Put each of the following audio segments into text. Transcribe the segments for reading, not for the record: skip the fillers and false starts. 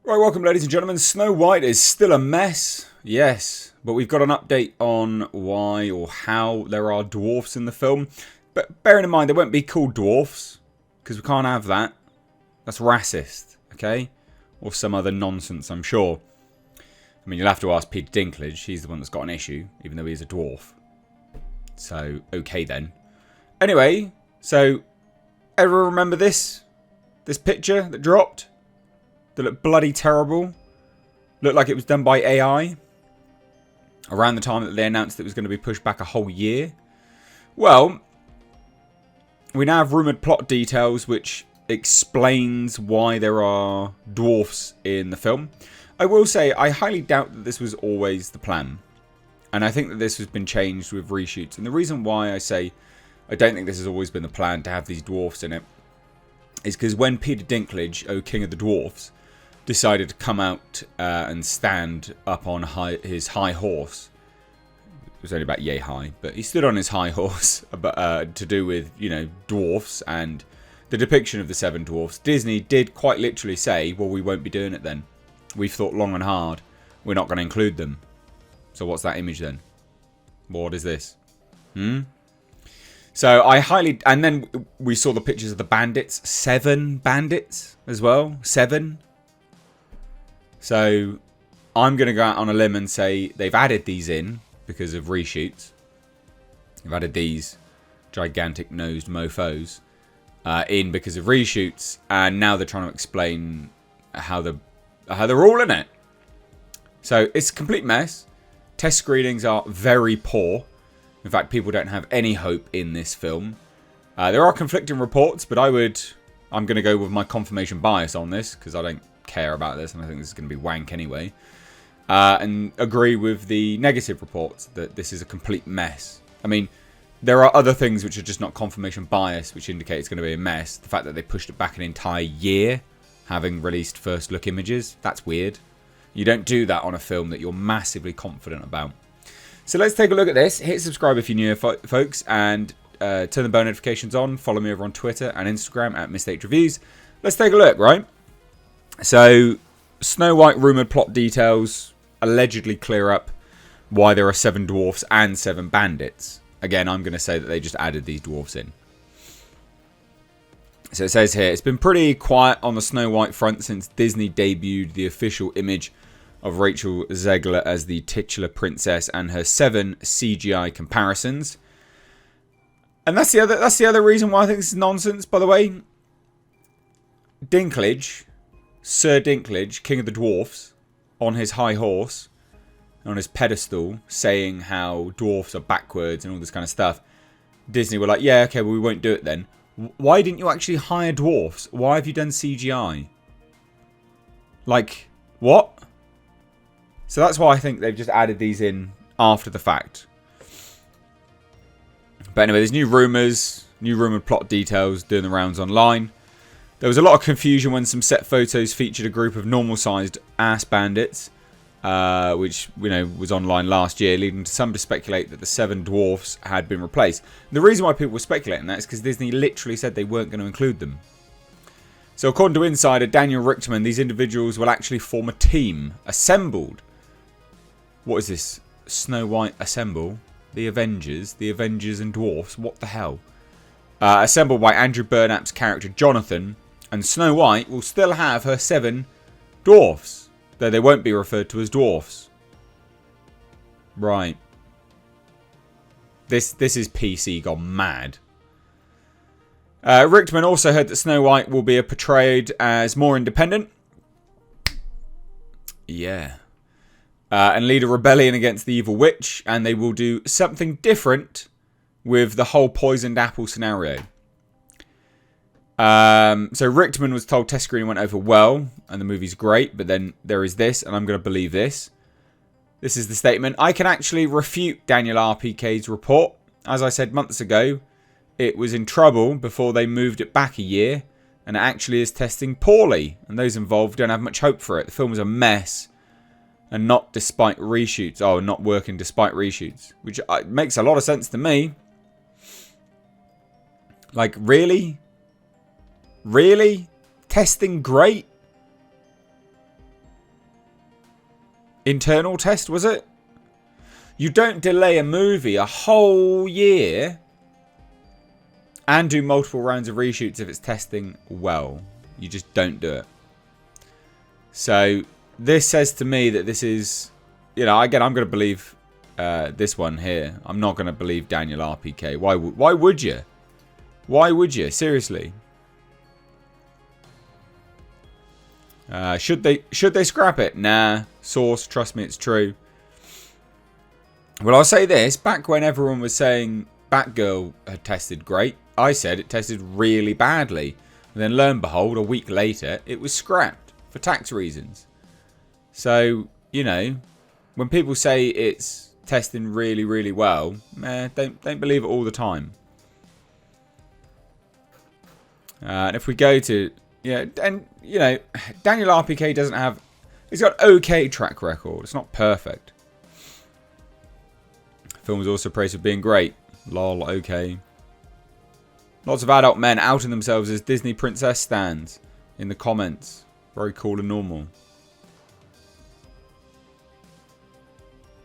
Right, welcome ladies and gentlemen. Snow White is still a mess, yes, but we've got an update on why or how there are dwarfs in the film. But bearing in mind, they won't be called dwarfs, because we can't have that. That's racist, okay? Or some other nonsense, I'm sure. I mean, you'll have to ask Peter Dinklage. He's the one that's got an issue, even though he's a dwarf. So, okay then. Anyway, so, ever remember this? This picture that dropped? That looked bloody terrible. Looked like it was done by AI. Around the time that they announced it was going to be pushed back a whole year. Well, we now have rumoured plot details which explains why there are dwarfs in the film. I will say, I highly doubt that this was always the plan. And I think that this has been changed with reshoots. And the reason why I say I don't think this has always been the plan to have these dwarfs in it is because when Peter Dinklage, King of the Dwarfs, decided to come out and stand up on his high horse. It was only about yay high, but he stood on his high horse to do with, you know, dwarfs and the depiction of the seven dwarfs. Disney did quite literally say, well, we won't be doing it then. We've thought long and hard. We're not going to include them. So what's that image then? What is this? So and then we saw the pictures of the bandits. 7 bandits as well. 7. So I'm going to go out on a limb and say they've added these in because of reshoots. They've added these gigantic nosed mofos in because of reshoots, and now they're trying to explain how they're all in it. So it's a complete mess. Test screenings are very poor. In fact, people don't have any hope in this film. There are conflicting reports, but I'm going to go with my confirmation bias on this because I don't care about this, and I think this is going to be wank anyway, and agree with the negative reports that this is a complete mess. I mean, there are other things which are just not confirmation bias, which indicate it's going to be a mess. The fact that they pushed it back an entire year, having released first look images, that's weird. You don't do that on a film that you're massively confident about. So let's take a look at this. Hit subscribe if you're new, folks, and turn the bell notifications on. Follow me over on Twitter and Instagram at MrHReviews. Let's take a look, right? So, Snow White rumoured plot details allegedly clear up why there are 7 dwarfs and 7 bandits. Again, I'm going to say that they just added these dwarfs in. So it says here, it's been pretty quiet on the Snow White front since Disney debuted the official image of Rachel Zegler as the titular princess and her 7 CGI comparisons. And that's the other reason why I think this is nonsense, by the way. Dinklage, Sir Dinklage, King of the Dwarfs, on his high horse, on his pedestal, saying how dwarfs are backwards and all this kind of stuff. Disney were like, yeah, okay, well, we won't do it then. Why didn't you actually hire dwarfs? Why have you done CGI? Like, what? So that's why I think they've just added these in after the fact. But anyway, there's new rumoured plot details doing the rounds online. There was a lot of confusion when some set photos featured a group of normal-sized ass bandits, which was online last year, leading to some to speculate that the 7 dwarfs had been replaced. And the reason why people were speculating that is because Disney literally said they weren't going to include them. So according to insider Daniel Richtman, these individuals will actually form a team assembled. What is this? Snow White Assemble? The Avengers and dwarfs? What the hell? Assembled by Andrew Burnap's character Jonathan. And Snow White will still have her 7 dwarfs, though they won't be referred to as dwarfs. Right. This is PC gone mad. Richtman also heard that Snow White will be portrayed as more independent. Yeah. And lead a rebellion against the evil witch, and they will do something different with the whole poisoned apple scenario. So Richtman was told test screening went over well and the movie's great, but then there is this, and I'm going to believe this. This is the statement. I can actually refute Daniel RPK's report. As I said months ago, it was in trouble before they moved it back a year, and it actually is testing poorly, and those involved don't have much hope for it. The film was a mess, and not despite reshoots. Oh, not working despite reshoots, which makes a lot of sense to me. Like, really? Really? Testing great? internal test, was it? You don't delay a movie a whole year and do multiple rounds of reshoots if it's testing well. You just don't do it. So this says to me that this is, you know, again, I'm going to believe this one here. I'm not going to believe Daniel RPK. Why would you? Why would you? Seriously. Should they scrap it? Nah. Source, trust me, it's true. Well, I'll say this. Back when everyone was saying Batgirl had tested great, I said it tested really badly. And then lo and behold, a week later, it was scrapped for tax reasons. So, you know, when people say it's testing really, really well, don't believe it all the time. And if we go to, and, you know, Daniel RPK doesn't have, he's got okay track record. It's not perfect. Film was also praised for being great. Lol, okay. Lots of adult men outing themselves as Disney princess stans in the comments. Very cool and normal.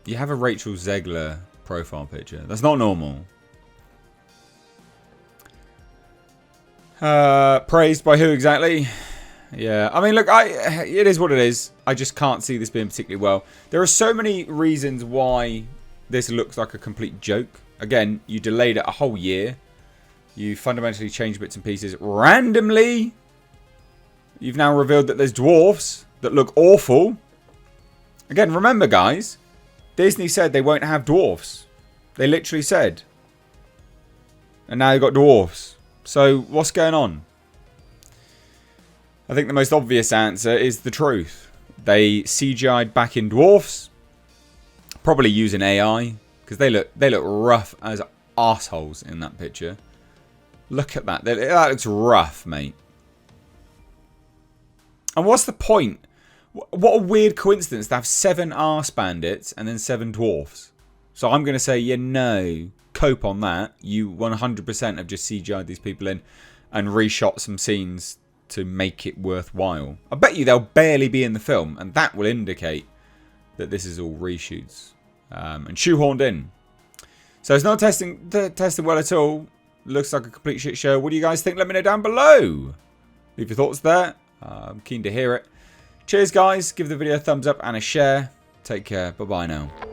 You have a Rachel Zegler profile picture. That's not normal. Praised by who exactly? Yeah, I mean, look, it is what it is. I just can't see this being particularly well. There are so many reasons why this looks like a complete joke. Again, you delayed it a whole year. You fundamentally changed bits and pieces randomly. You've now revealed that there's dwarfs that look awful. Again, remember, guys, Disney said they won't have dwarfs. They literally said. And now you've got dwarfs. So, what's going on? I think the most obvious answer is the truth. They CGI'd back in dwarfs. Probably using AI. Because they look rough as arseholes in that picture. Look at that. That looks rough, mate. And what's the point? What a weird coincidence to have 7 arse bandits and then 7 dwarfs. So I'm going to say, yeah, no. Cope on that. You 100% have just CGI'd these people in and reshot some scenes to make it worthwhile. I bet you they'll barely be in the film, and that will indicate that this is all reshoots and shoehorned in. So it's not testing well at all. Looks like a complete shit show. What do you guys think? Let me know down below. Leave your thoughts there. I'm keen to hear it. Cheers, guys. Give the video a thumbs up and a share. Take care. Bye-bye now.